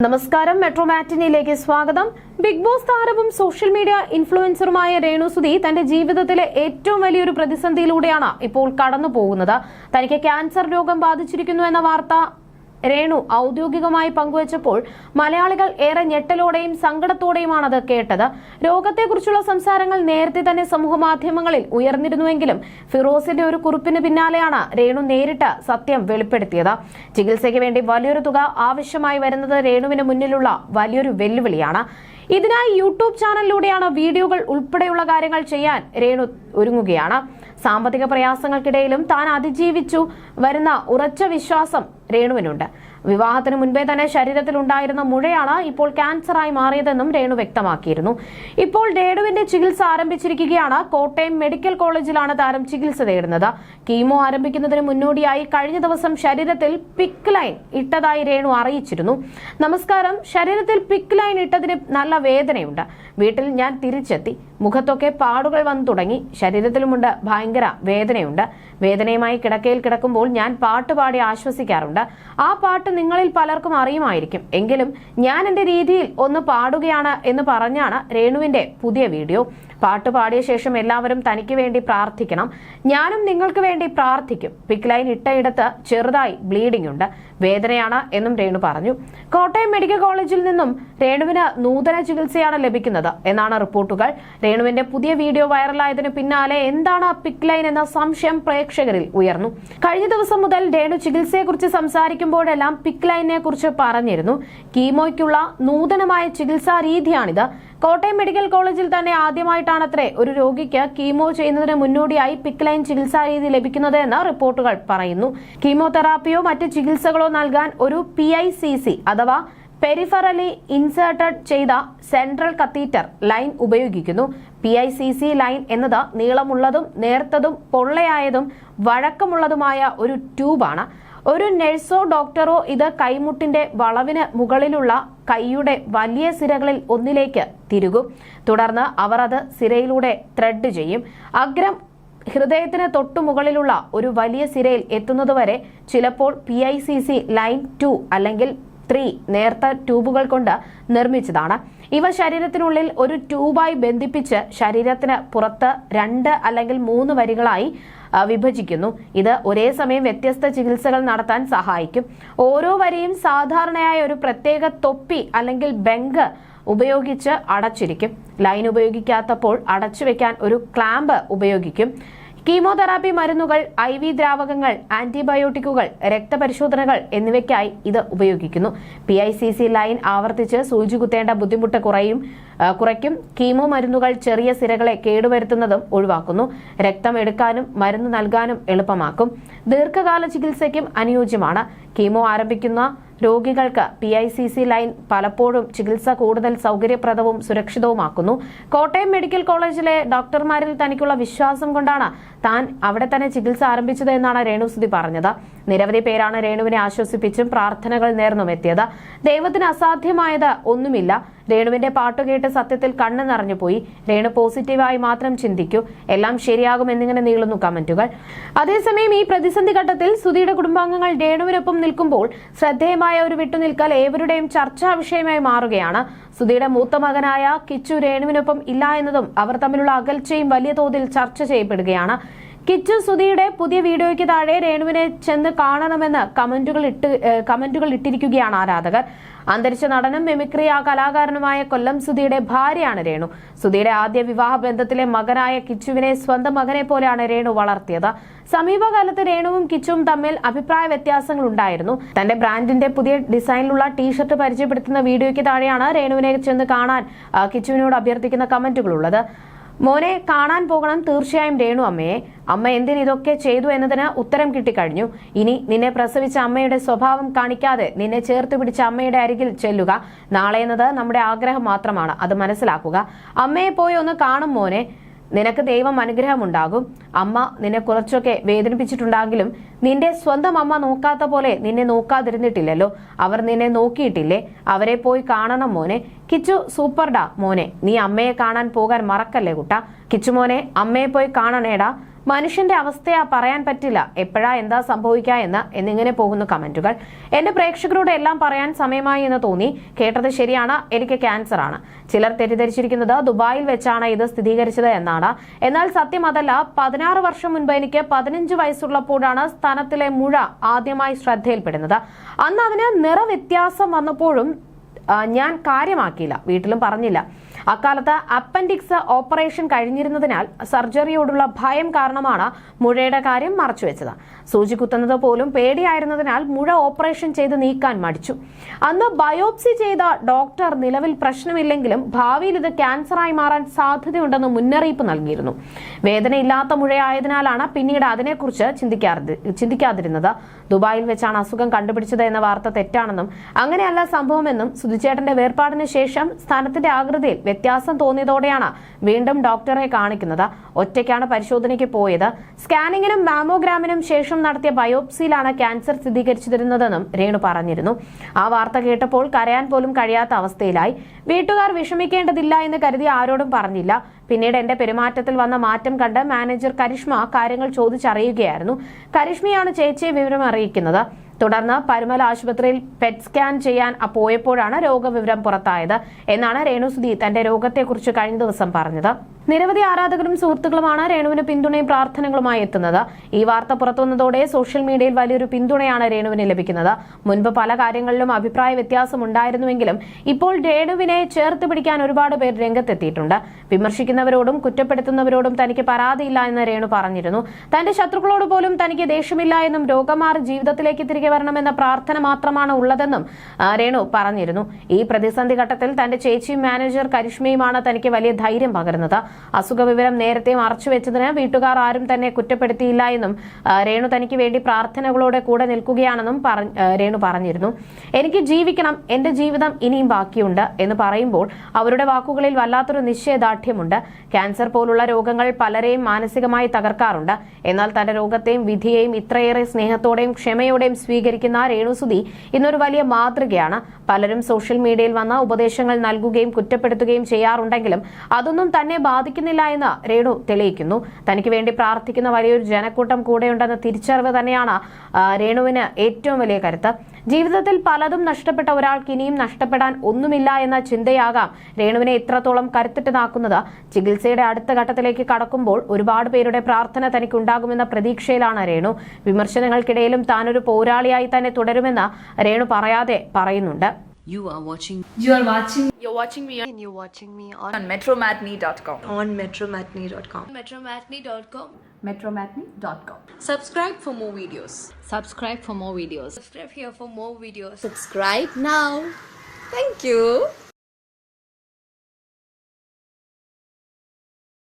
നമസ്കാരം, മെട്രോ മാറ്റിനിയിലേക്ക് സ്വാഗതം. Big boss താരവും സോഷ്യൽ മീഡിയ ഇൻഫ്ലുവൻസറുമായ രേണു സുധി തന്റെ ജീവിതത്തിലെ ഏറ്റവും വലിയൊരു പ്രതിസന്ധിയിലൂടെയാണ് ഇപ്പോൾ കടന്നു പോകുന്നത്. തനിക്ക് ക്യാൻസർ രോഗം ബാധിച്ചിരിക്കുന്നു എന്ന വാർത്ത രേണു ഔദ്യോഗികമായി പങ്കുവച്ചപ്പോൾ മലയാളികൾ ഏറെ ഞെട്ടലോടെയും സങ്കടത്തോടെയുമാണ് അത് കേട്ടത്. രോഗത്തെക്കുറിച്ചുള്ള സംസാരങ്ങൾ നേരത്തെ തന്നെ സമൂഹമാധ്യമങ്ങളിൽ ഉയർന്നിരുന്നുവെങ്കിലും ഫിറോസിന്റെ ഒരു കുറിപ്പിന് പിന്നാലെയാണ് രേണു നേരിട്ട് സത്യം വെളിപ്പെടുത്തിയത്. ചികിത്സയ്ക്ക് വേണ്ടി വലിയൊരു തുക ആവശ്യമായി വരുന്നത് രേണുവിന് മുന്നിലുള്ള വലിയൊരു വെല്ലുവിളിയാണ്. ഇതിനായി യൂട്യൂബ് ചാനലിലൂടെയാണ് വീഡിയോകൾ ഉൾപ്പെടെയുള്ള കാര്യങ്ങൾ ചെയ്യാൻ രേണു ഒരുങ്ങുകയാണ്. സാമ്പത്തിക പ്രയാസങ്ങൾക്കിടയിലും താൻ അതിജീവിച്ചു വരുന്ന ഉറച്ച വിശ്വാസം രേണുവിനുണ്ട്. വിവാഹത്തിന് മുൻപേ തന്നെ ശരീരത്തിൽ ഉണ്ടായിരുന്ന മുഴയാണ് ഇപ്പോൾ ക്യാൻസറായി മാറിയതെന്നും രേണു വ്യക്തമാക്കിയിരുന്നു. ഇപ്പോൾ രേണുവിന്റെ ചികിത്സ ആരംഭിച്ചിരിക്കുകയാണ്. കോട്ടയം മെഡിക്കൽ കോളേജിലാണ് താരം ചികിത്സ തേടുന്നത്. കീമോ ആരംഭിക്കുന്നതിന് മുന്നോടിയായി കഴിഞ്ഞ ദിവസം ശരീരത്തിൽ പിക്ക് ലൈൻ ഇട്ടതായി രേണു അറിയിച്ചിരുന്നു. നമസ്കാരം, ശരീരത്തിൽ പിക്ക് ലൈൻ ഇട്ടതിന് നല്ല വേദനയുണ്ട്. വീട്ടിൽ ഞാൻ തിരിച്ചെത്തി. മുഖത്തൊക്കെ പാടുകൾ വന്നു തുടങ്ങി. ശരീരത്തിലുമുണ്ട് ഭയങ്കര വേദനയുണ്ട്. വേദനയുമായി കിടക്കയിൽ കിടക്കുമ്പോൾ ഞാൻ പാട്ടുപാടി ആശ്വസിക്കാറുണ്ട്. ആ പാട്ട് നിങ്ങളിൽ പലർക്കും അറിയുമായിരിക്കും. എങ്കിലും ഞാൻ എന്റെ രീതിയിൽ ഒന്ന് പാടുകയാണ് എന്ന് പറഞ്ഞാണ് രേണുവിന്റെ പുതിയ വീഡിയോ. പാട്ട് പാടിയ ശേഷം എല്ലാവരും തനിക്ക് വേണ്ടി പ്രാർത്ഥിക്കണം. ഞാനും നിങ്ങൾക്ക് വേണ്ടി പ്രാർത്ഥിക്കും. പിക്ക് ലൈൻ ഇട്ടയിടത്ത് ചെറുതായി ബ്ലീഡിംഗ് ഉണ്ട്. വേദനയാണ് എന്നും രേണു പറഞ്ഞു. കോട്ടയം മെഡിക്കൽ കോളേജിൽ നിന്നും രേണുവിന് നൂതന ചികിത്സയാണ് ലഭിക്കുന്നത് എന്നാണ് റിപ്പോർട്ടുകൾ. രേണുവിന്റെ പുതിയ വീഡിയോ വൈറലായതിനു പിന്നാലെ എന്താണ് പിക്ക് ലൈൻ എന്ന സംശയം പ്രേക്ഷകരിൽ ഉയർന്നു. കഴിഞ്ഞ ദിവസം മുതൽ രേണു ചികിത്സയെക്കുറിച്ച് സംസാരിക്കുമ്പോഴെല്ലാം പിക്ക് ലൈനിനെ കുറിച്ച് പറഞ്ഞിരുന്നു. കീമോയ്ക്കുള്ള നൂതനമായ ചികിത്സാ രീതിയാണിത്. കോട്ടയം മെഡിക്കൽ കോളേജിൽ തന്നെ ആദ്യമായിട്ടാണത്രേ ഒരു രോഗിക്ക് കീമോ ചെയ്യുന്നതിന് മുന്നോടിയായി പിക്ക് ലൈൻ ചികിത്സാ രീതി ലഭിക്കുന്നത് എന്ന് റിപ്പോർട്ടുകൾ പറയുന്നു. കീമോതെറാപ്പിയോ മറ്റ് ചികിത്സകളോ നൽകാൻ ഒരു PICC അഥവാ പെരിഫറലി ഇൻസേർട്ടഡ് ചെയ്ത സെൻട്രൽ കത്തീറ്റർ ലൈൻ ഉപയോഗിക്കുന്നു. PICC ലൈൻ എന്നത് നീളമുള്ളതും നേർത്തതും പൊള്ളയായതും വഴക്കമുള്ളതുമായ ഒരു ട്യൂബാണ്. ഒരു നഴ്സോ ഡോക്ടറോ ഇത് കൈമുട്ടിന്റെ വളവിന് മുകളിലുള്ള കൈയുടെ വലിയ സിരകളിൽ ഒന്നിലേക്ക് തിരുകും. തുടർന്ന് അവർ അത് സിരയിലൂടെ ത്രെഡ് ചെയ്യും. അഗ്രം ഹൃദയത്തിന് തൊട്ടു മുകളിലുള്ള ഒരു വലിയ സിരയിൽ എത്തുന്നതുവരെ ചിലപ്പോൾ PICC ലൈൻ 2 അല്ലെങ്കിൽ 3 നേർത്ത ട്യൂബുകൾ കൊണ്ട് നിർമ്മിച്ചതാണ്. ഇവ ശരീരത്തിനുള്ളിൽ ഒരു ട്യൂബായി ബന്ധിപ്പിച്ച് ശരീരത്തിന് പുറത്ത് 2 അല്ലെങ്കിൽ 3 വരികളായി വിഭജിക്കുന്നു. ഇത് ഒരേ സമയം വ്യത്യസ്ത ചികിത്സകൾ നടത്താൻ സഹായിക്കും. ഓരോ വരിയും സാധാരണയായ ഒരു പ്രത്യേക തൊപ്പി അല്ലെങ്കിൽ ബെങ്ക് ഉപയോഗിച്ച് അടച്ചിരിക്കും. ലൈൻ ഉപയോഗിക്കാത്തപ്പോൾ അടച്ചുവെക്കാൻ ഒരു ക്ലാമ്പ് ഉപയോഗിക്കും. കീമോതെറാപ്പി മരുന്നുകൾ, IV ദ്രാവകങ്ങൾ, ആന്റിബയോട്ടിക്കുകൾ, രക്തപരിശോധനകൾ എന്നിവയ്ക്കായി ഇത് ഉപയോഗിക്കുന്നു. PICC ലൈൻ ആവർത്തിച്ച് സൂചി കുത്തേണ്ട ബുദ്ധിമുട്ട് കുറയ്ക്കും. കീമോ മരുന്നുകൾ ചെറിയ സിരകളെ കേടുവരുത്തുന്നതും ഒഴിവാക്കുന്നു. രക്തം എടുക്കാനും മരുന്ന് നൽകാനും എളുപ്പമാക്കും. ദീർഘകാല ചികിത്സയ്ക്കും അനുയോജ്യമാണ്. കീമോ ആരംഭിക്കുന്ന രോഗികൾക്ക് PICC ലൈൻ പലപ്പോഴും ചികിത്സ കൂടുതൽ സൗകര്യപ്രദവും സുരക്ഷിതവുമാക്കുന്നു. കോട്ടയം മെഡിക്കൽ കോളേജിലെ ഡോക്ടർമാരിൽ തനിക്കുള്ള വിശ്വാസം കൊണ്ടാണ് താൻ അവിടെ തന്നെ ചികിത്സ ആരംഭിച്ചത് എന്നാണ് രേണു സുധി പറഞ്ഞത്. നിരവധി പേരാണ് രേണുവിനെ ആശ്വസിപ്പിച്ചും പ്രാർത്ഥനകൾ നേർന്നും എത്തിയത്. ദൈവത്തിന് അസാധ്യമായത് ഒന്നുമില്ല. രേണുവിന്റെ പാട്ടുകേട്ട് സത്യത്തിൽ കണ്ണ് നിറഞ്ഞുപോയി. രേണു പോസിറ്റീവായി മാത്രം ചിന്തിക്കൂ, എല്ലാം ശരിയാകും എന്നിങ്ങനെ നീളുന്നു കമന്റുകൾ. അതേസമയം ഈ പ്രതിസന്ധി ഘട്ടത്തിൽ സുധിയുടെ കുടുംബാംഗങ്ങൾ രേണുവിനൊപ്പം നിൽക്കുമ്പോൾ ശ്രദ്ധേയമായ ഒരു വിട്ടുനിൽക്കൽ ഏവരുടെയും ചർച്ചാ വിഷയമായി മാറുകയാണ്. സുധിയുടെ മൂത്ത മകനായ കിച്ചു രേണുവിനൊപ്പം ഇല്ല എന്നതും അവർ തമ്മിലുള്ള അകൽച്ചയും വലിയ തോതിൽ ചർച്ച ചെയ്യപ്പെടുകയാണ്. കിച്ചു സുധിയുടെ പുതിയ വീഡിയോയ്ക്ക് താഴെ രേണുവിനെ ചെന്ന് കാണണമെന്ന് കമന്റുകൾ ഇട്ടിരിക്കുകയാണ് ആരാധകർ. അന്തരിച്ച നടനും മിമിക്രി കലാകാരനുമായ കൊല്ലം സുധിയുടെ ഭാര്യയാണ് രേണു. സുധിയുടെ ആദ്യ വിവാഹ ബന്ധത്തിലെ മകനായ കിച്ചുവിനെ സ്വന്തം മകനെ പോലെയാണ് രേണു വളർത്തിയത്. സമീപകാലത്ത് രേണുവും കിച്ചുവും തമ്മിൽ അഭിപ്രായ വ്യത്യാസങ്ങൾ ഉണ്ടായിരുന്നു. തന്റെ ബ്രാൻഡിന്റെ പുതിയ ഡിസൈനിലുള്ള ടീഷർട്ട് പരിചയപ്പെടുത്തുന്ന വീഡിയോയ്ക്ക് താഴെയാണ് രേണുവിനെ ചെന്ന് കാണാൻ കിച്ചുവിനോട് അഭ്യർത്ഥിക്കുന്ന കമന്റുകളുള്ളത്. മോനെ കാണാൻ പോകണം തീർച്ചയായും രേണു അമ്മയെ. അമ്മ എന്തിന് ഇതൊക്കെ ചെയ്തു എന്നതിന് ഉത്തരം കിട്ടിക്കഴിഞ്ഞു. ഇനി നിന്നെ പ്രസവിച്ച അമ്മയുടെ സ്വഭാവം കാണിക്കാതെ നിന്നെ ചേർത്ത് പിടിച്ച അമ്മയുടെ അരികിൽ ചെല്ലുക. നാളെ എന്നത് നമ്മുടെ ആഗ്രഹം മാത്രമാണ്, അത് മനസ്സിലാക്കുക. അമ്മയെ പോയി ഒന്ന് കാണും മോനെ. നിനക്ക് ദൈവം അനുഗ്രഹമുണ്ടാകും. അമ്മ നിന്നെ കുറച്ചൊക്കെ വേദനിപ്പിച്ചിട്ടുണ്ടെങ്കിലും നിന്റെ സ്വന്തം അമ്മ നോക്കാത്ത പോലെ നിന്നെ നോക്കാതിരുന്നിട്ടില്ലല്ലോ. അവർ നിന്നെ നോക്കിയിട്ടില്ലേ? അവരെ പോയി കാണണം മോനെ. കിച്ചു സൂപ്പർഡാ മോനെ. നീ അമ്മയെ കാണാൻ പോകാൻ മറക്കല്ലേ കുട്ടാ. കിച്ചു മോനെ, അമ്മയെ പോയി കാണണേടാ. മനുഷ്യന്റെ അവസ്ഥയാ പറയാൻ പറ്റില്ല, എപ്പോഴാ എന്താ സംഭവിക്കുക എന്നിങ്ങനെ പോകുന്നു കമന്റുകൾ. എന്റെ പ്രേക്ഷകരോട് എല്ലാം പറയാൻ സമയമായി എന്ന് തോന്നി. കേട്ടത് ശരിയാണ്, എനിക്ക് ക്യാൻസർ ആണ്. ചിലർ തെറ്റിദ്ധരിച്ചിരിക്കുന്നത് ദുബായിൽ വെച്ചാണ് ഇത് സ്ഥിരീകരിച്ചത് എന്നാണ്. എന്നാൽ സത്യം അതല്ല. 16 വർഷം മുൻപ് എനിക്ക് 15 വയസ്സുള്ളപ്പോഴാണ് സ്തനത്തിലെ മുഴ ആദ്യമായി ശ്രദ്ധയിൽപ്പെടുന്നത്. അന്ന് അതിന് നിറവ്യത്യാസം വന്നപ്പോഴും ഞാൻ കാര്യമാക്കിയില്ല, വീട്ടിലും പറഞ്ഞില്ല. അക്കാലത്ത് അപ്പൻഡിക്സ് ഓപ്പറേഷൻ കഴിഞ്ഞിരുന്നതിനാൽ സർജറിയോടുള്ള ഭയം കാരണമാണ് മുഴയുടെ കാര്യം മറച്ചുവെച്ചത്. സൂചി കുത്തുന്നത് പോലും പേടിയായിരുന്നതിനാൽ മുഴ ഓപ്പറേഷൻ ചെയ്ത് നീക്കാൻ മടിച്ചു. അന്ന് ബയോപ്സി ചെയ്ത ഡോക്ടർ നിലവിൽ പ്രശ്നമില്ലെങ്കിലും ഭാവിയിൽ ഇത് ക്യാൻസറായി മാറാൻ സാധ്യതയുണ്ടെന്ന് മുന്നറിയിപ്പ് നൽകിയിരുന്നു. വേദനയില്ലാത്ത മുഴയായതിനാലാണ് പിന്നീട് അതിനെക്കുറിച്ച് ചിന്തിക്കാതിരുന്നത്. ദുബായിൽ വെച്ചാണ് അസുഖം കണ്ടുപിടിച്ചത് എന്ന വാർത്ത തെറ്റാണെന്നും അങ്ങനെയല്ല സംഭവമെന്നും സുധിച്ചേട്ടന്റെ വേർപാടിന് ശേഷം സ്ഥാനത്തിന്റെ ആകൃതിയിൽ വ്യത്യാസം തോന്നിയതോടെയാണ് വീണ്ടും ഡോക്ടറെ കാണിക്കുന്നത്. ഒറ്റയ്ക്കാണ് പരിശോധനയ്ക്ക് പോയത്. സ്കാനിങ്ങിനും മാമോഗ്രാമിനും ശേഷം നടത്തിയ ബയോപ്സിയിലാണ് ക്യാൻസർ സ്ഥിരീകരിച്ചിരുന്നതെന്നും രേണു പറഞ്ഞിരുന്നു. ആ വാർത്ത കേട്ടപ്പോൾ കരയാൻ പോലും കഴിയാത്ത അവസ്ഥയിലായി. വീട്ടുകാർ വിഷമിക്കേണ്ടതില്ല എന്ന് കരുതി ആരോടും പറഞ്ഞില്ല. പിന്നീട് എന്റെ പെരുമാറ്റത്തിൽ വന്ന മാറ്റം കണ്ട് മാനേജർ കരിഷ്മ കാര്യങ്ങൾ ചോദിച്ചറിയുകയായിരുന്നു. കരിഷ്മയാണ് ചേച്ചിയെ വിവരം അറിയിക്കുന്നത്. തുടർന്ന് പരുമല ആശുപത്രിയിൽ പെറ്റ് സ്കാൻ ചെയ്യാൻ പോയപ്പോഴാണ് രോഗവിവരം പുറത്തായത് എന്നാണ് രേണുസുധി തന്റെ രോഗത്തെക്കുറിച്ച് കഴിഞ്ഞ ദിവസം പറഞ്ഞത്. നിരവധി ആരാധകരും സുഹൃത്തുക്കളുമാണ് രേണുവിന് പിന്തുണയും പ്രാർത്ഥനകളുമായി എത്തുന്നത്. ഈ വാർത്ത പുറത്തുവന്നതോടെ സോഷ്യൽ മീഡിയയിൽ വലിയൊരു പിന്തുണയാണ് രേണുവിന് ലഭിക്കുന്നത്. മുൻപ് പല കാര്യങ്ങളിലും അഭിപ്രായ വ്യത്യാസം ഉണ്ടായിരുന്നുവെങ്കിലും ഇപ്പോൾ രേണുവിനെ ചേർത്ത് പിടിക്കാൻ ഒരുപാട് പേർ രംഗത്തെത്തിയിട്ടുണ്ട്. വിമർശിക്കുന്നവരോടും കുറ്റപ്പെടുത്തുന്നവരോടും തനിക്ക് പരാതിയില്ല എന്ന് രേണു പറഞ്ഞിരുന്നു. തന്റെ ശത്രുക്കളോട് പോലും തനിക്ക് ദേഷ്യമില്ല എന്നും രോഗം മാറി ജീവിതത്തിലേക്ക് തിരികെ വരണമെന്ന പ്രാർത്ഥന മാത്രമാണ് ഉള്ളതെന്നും രേണു പറഞ്ഞിരുന്നു. ഈ പ്രതിസന്ധി ഘട്ടത്തിൽ തന്റെ ചേച്ചിയും മാനേജർ കരിഷ്മയുമാണ് തനിക്ക് വലിയ ധൈര്യം പകരുന്നത്. അസുഖവിവരം നേരത്തെ മറച്ചുവെച്ചതിന് വീട്ടുകാർ ആരും തന്നെ കുറ്റപ്പെടുത്തിയില്ല എന്നും രേണു തനിക്ക് വേണ്ടി പ്രാർത്ഥനകളോടെ കൂടെ നിൽക്കുകയാണെന്നും രേണു പറഞ്ഞിരുന്നു. എനിക്ക് ജീവിക്കണം, എന്റെ ജീവിതം ഇനിയും ബാക്കിയുണ്ട് എന്ന് പറയുമ്പോൾ അവരുടെ വാക്കുകളിൽ വല്ലാത്തൊരു നിശ്ചയദാർഢ്യമുണ്ട്. ക്യാൻസർ പോലുള്ള രോഗങ്ങൾ പലരെയും മാനസികമായി തകർക്കാറുണ്ട്. എന്നാൽ തന്റെ രോഗത്തെയും വിധിയെയും ഇത്രയേറെ സ്നേഹത്തോടെയും ക്ഷമയോടെയും സ്വീകരിക്കുന്ന രേണുസുധി ഇന്നൊരു വലിയ മാതൃകയാണ്. പലരും സോഷ്യൽ മീഡിയയിൽ വന്ന ഉപദേശങ്ങൾ നൽകുകയും കുറ്റപ്പെടുത്തുകയും ചെയ്യാറുണ്ടെങ്കിലും അതൊന്നും തന്നെ ബാധിക്കുന്നില്ല എന്ന് രേണു തെളിയിക്കുന്നു. തനിക്ക് വേണ്ടി പ്രാർത്ഥിക്കുന്ന വലിയൊരു ജനക്കൂട്ടം കൂടെയുണ്ടെന്ന തിരിച്ചറിവ് തന്നെയാണ് രേണുവിന് ഏറ്റവും വലിയ കരുത്ത്. ജീവിതത്തിൽ പലതും നഷ്ടപ്പെട്ട ഒരാൾക്ക് ഇനിയും നഷ്ടപ്പെടാൻ ഒന്നുമില്ല എന്ന ചിന്തയാകാം രേണുവിനെ ഇത്രത്തോളം കരുത്തിട്ടതാക്കുന്നത്. ചികിത്സയുടെ അടുത്ത ഘട്ടത്തിലേക്ക് കടക്കുമ്പോൾ ഒരുപാട് പേരുടെ പ്രാർത്ഥന തനിക്കുണ്ടാകുമെന്ന പ്രതീക്ഷയിലാണ് രേണു. വിമർശനങ്ങൾക്കിടയിലും താനൊരു പോരാളിയായി തന്നെ തുടരുമെന്ന് രേണു പറയാതെ പറയുന്നുണ്ട്. You're watching me and you're watching me on metromatney.com. on metromatney.com. Metromatney.com. metromatney.com. Subscribe for more videos. Subscribe for more videos. Subscribe here for more videos. Subscribe now. Thank you.